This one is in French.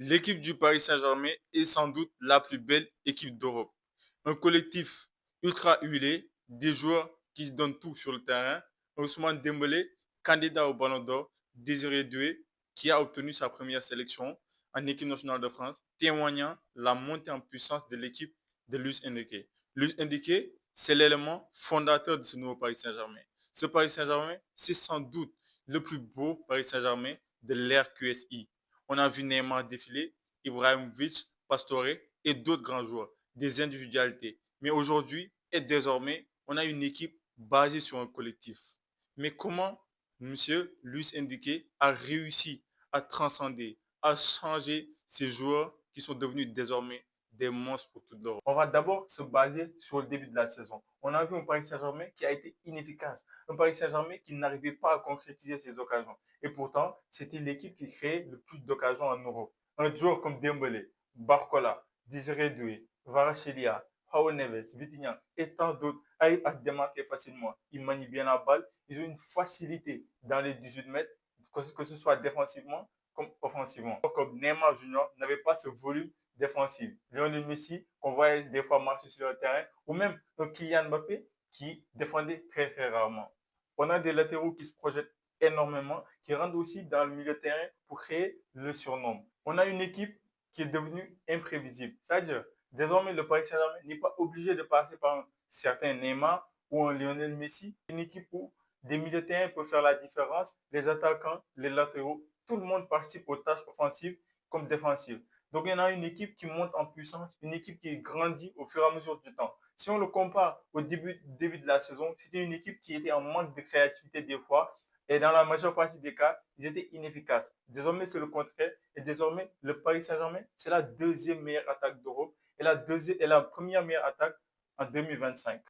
L'équipe du Paris Saint-Germain est sans doute la plus belle équipe d'Europe. Un collectif ultra huilé, des joueurs qui se donnent tout sur le terrain. Ousmane Dembélé, candidat au Ballon d'Or, Désiré Doué, qui a obtenu sa première sélection en équipe nationale de France, témoignant la montée en puissance de l'équipe de Luis Enrique. Luis Enrique, c'est l'élément fondateur de ce nouveau Paris Saint-Germain. Ce Paris Saint-Germain, c'est sans doute le plus beau Paris Saint-Germain de l'ère QSI. On a vu Neymar défiler, Ibrahimovic, Pastore et d'autres grands joueurs, des individualités. Mais aujourd'hui et désormais, on a une équipe basée sur un collectif. Mais comment Monsieur Luis Enrique a réussi à transcender, à changer ces joueurs qui sont devenus désormais des monstres pour toute l'Europe? On va d'abord se baser sur le début de la saison. On a vu un Paris Saint-Germain qui a été inefficace, un Paris Saint-Germain qui n'arrivait pas à concrétiser ses occasions. Et pourtant, c'était l'équipe qui créait le plus d'occasions en Europe. Un joueur comme Dembélé, Barcola, Désiré Doué, Kvaratskhelia, Raúl Neves, Vitinha et tant d'autres arrivent à se démarquer facilement. Ils manient bien la balle, ils ont une facilité dans les 18 mètres, que ce soit défensivement comme offensivement. Comme Neymar Junior n'avait pas ce volume défensif. Lionel Messi, qu'on voyait des fois marcher sur le terrain, ou même un Kylian Mbappé qui défendait très très rarement. On a des latéraux qui se projettent énormément, qui rentrent aussi dans le milieu de terrain pour créer le surnombre. On a une équipe qui est devenue imprévisible. C'est-à-dire, désormais, le Paris Saint-Germain n'est pas obligé de passer par un certain Neymar ou un Lionel Messi. Une équipe où des milieux de terrain peuvent faire la différence, les attaquants, les latéraux, tout le monde participe aux tâches offensives comme défensives. Donc, il y en a une équipe qui monte en puissance, une équipe qui grandit au fur et à mesure du temps. Si on le compare au début de la saison, c'était une équipe qui était en manque de créativité des fois. Et dans la majeure partie des cas, ils étaient inefficaces. Désormais, c'est le contraire. Et désormais, le Paris Saint-Germain, c'est la deuxième meilleure attaque d'Europe et la première meilleure attaque en 2025.